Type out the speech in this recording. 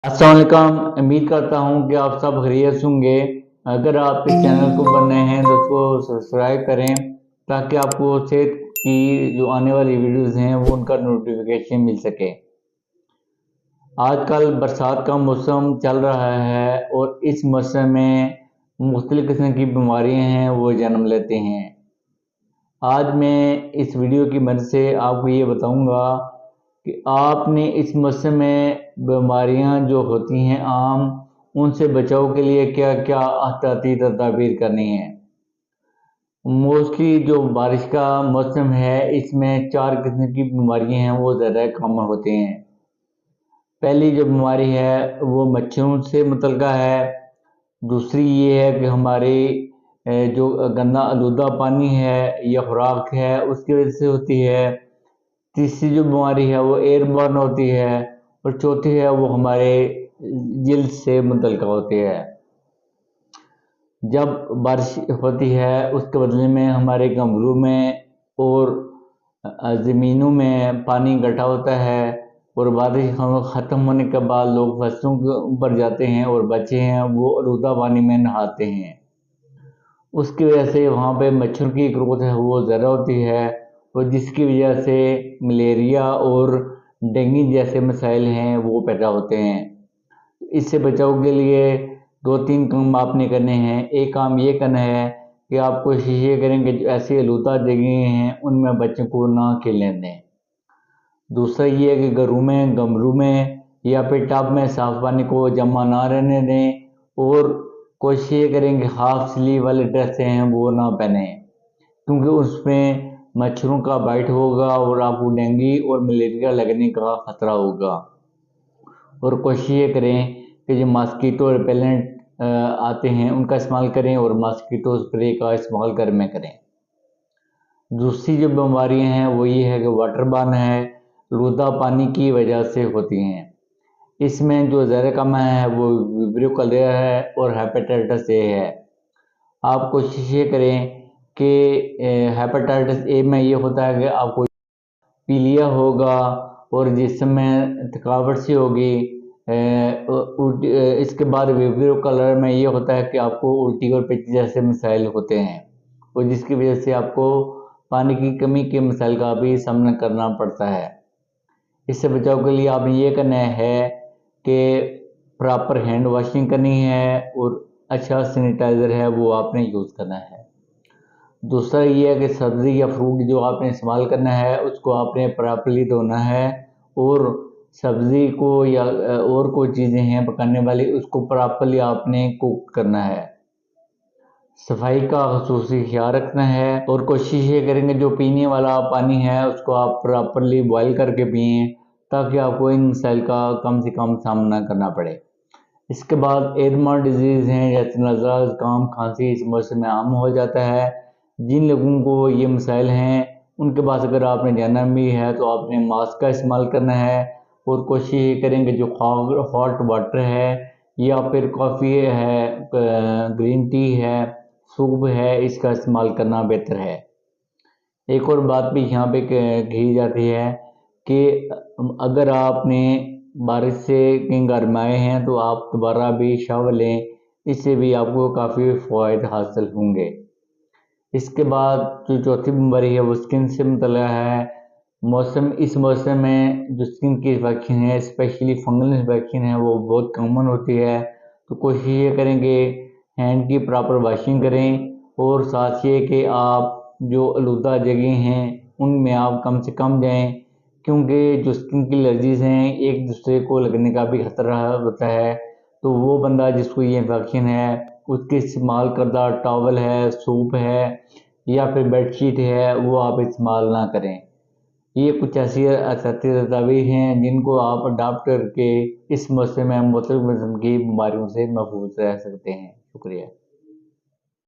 अस्सलाम वालेकुम। उम्मीद करता हूँ कि आप सब खैरियत से होंगे। अगर आप इस चैनल को बन रहे हैं तो उसको सब्सक्राइब करें ताकि आपको सेहत की जो आने वाली वीडियोस हैं वो उनका नोटिफिकेशन मिल सके। आजकल बरसात का मौसम चल रहा है और इस मौसम में मुख्तलिफ़ किस्म की बीमारियां हैं वो जन्म लेते हैं। आज मैं इस वीडियो की मदद से आपको ये बताऊंगा कि आपने इस मौसम में बीमारियां जो होती हैं आम, उनसे बचाव के लिए क्या क्या एहतियाती तदाबीर करनी है। मोस्टली जो बारिश का मौसम है इसमें 4 किस्म की बीमारियां हैं वो ज़्यादा कॉमन होती हैं। पहली जो बीमारी है वो मच्छरों से मुतल्लिक़ है। दूसरी ये है कि हमारे जो गंदा आलूदा पानी है या खुराक है उसकी वजह से होती है। तीसरी जो बीमारी है वो एयरबॉर्न होती है और चौथी है वो हमारे जिल्द से मुतल्लिक़ होती है। जब बारिश होती है उसके बदले में हमारे गमलों में और ज़मीनों में पानी इकट्ठा होता है और बारिश ख़त्म होने के बाद लोग फसलों के ऊपर जाते हैं और बच्चे हैं वो आलूदा पानी में नहाते हैं। उसकी वजह से वहाँ पे मच्छर की ग्रोथ है वो ज़्यादा होती है और जिसकी वजह से मलेरिया और डेंगू जैसे मसाइल हैं वो पैदा होते हैं। इससे बचाव के लिए 2-3 काम आपने करने हैं। एक काम ये करना है कि आप कोशिश ये करें कि जो ऐसी आलूदा जगह हैं उनमें बच्चों को ना खेलने दें। दूसरा ये है कि घरों में, गमलों में या फिर टब में साफ पानी को जमा ना रहने दें और कोशिश ये करें कि हाफ स्लीव वाले ड्रेस हैं वो ना पहने क्योंकि उसमें मच्छरों का बाइट होगा और आपको डेंगू और मलेरिया लगने का खतरा होगा। और कोशिश ये करें कि जो मॉस्किटो रिपेलेंट आते हैं उनका इस्तेमाल करें और मॉस्किटो स्प्रे का इस्तेमाल घर में करें। दूसरी जो बीमारियां हैं वो ये है कि वाटर बॉर्न है, आलूदा पानी की वजह से होती हैं। इसमें जो ज़्यादा कम है वो विब्रियो कलेरा है और हेपेटाइटिस ए है। आप कोशिश ये करें कि हेपेटाइटिस ए में ये होता है कि आपको पीलिया होगा और जिस्म में थकावट सी होगी। इसके बाद विब्रियो कलर में ये होता है कि आपको उल्टी और पेट जैसे मसाइल होते हैं और जिसकी वजह से आपको पानी की कमी के मसाइल का भी सामना करना पड़ता है। इससे बचाव के लिए आपने ये करना है कि प्रॉपर हैंड वॉशिंग करनी है और अच्छा सैनिटाइज़र है वो आपने यूज़ करना है। दूसरा ये है कि सब्ज़ी या फ्रूट जो आपने इस्तेमाल करना है उसको आपने प्रॉपर्ली धोना है और सब्ज़ी को या और कोई चीज़ें हैं पकाने वाली उसको प्रॉपर्ली आपने कुक करना है। सफाई का ख़ुसूसी ख्याल रखना है और कोशिश ये करेंगे जो पीने वाला पानी है उसको आप प्रॉपर्ली बॉयल करके पिएँ ताकि आपको इन मसाइल का कम से कम सामना करना पड़े। इसके बाद एयरबॉर्न डिजीज़ हैं जैसे नज़ला, ज़ुकाम, खांसी इस मौसम में आम हो जाता है। जिन लोगों को ये मसाइल हैं उनके पास अगर आपने जाना भी है तो आपने मास्क का इस्तेमाल करना है और कोशिश ये करेंगे जो हॉट वाटर है या फिर कॉफ़ी है, ग्रीन टी है, सूप है, इसका इस्तेमाल करना बेहतर है। एक और बात भी यहाँ पे कही जाती है कि अगर आपने बारिश से कहीं घर में आए हैं तो आप दोबारा भी शावर लें, इससे भी आपको काफ़ी फ़वाइद हासिल होंगे। इसके बाद जो चौथी बीमारी है वो स्किन से मुतल्लिक़ है। इस मौसम में जो स्किन की इन्फेक्शन है स्पेशली फंगल इन्फेक्शन है वो बहुत कॉमन होती है। तो कोशिश ये करेंगे हैंड की प्रॉपर वॉशिंग करें और साथ ये कि आप जो आलूदा जगह हैं उनमें आप कम से कम जाएं क्योंकि जो स्किन की एलर्जीज़ हैं एक दूसरे को लगने का भी खतरा होता है। तो वो बंदा जिसको ये इन्फेक्शन है उसके इस्तेमाल करदा टॉवल है, सूप है या फिर बेडशीट है वो आप इस्तेमाल ना करें। ये कुछ ऐसी एहतियाती तदाबीर हैं जिनको आप अडॉप्ट करके इस मौसम में मुख्तलिफ़ किस्म की बीमारियों से महफूज रह सकते हैं। शुक्रिया।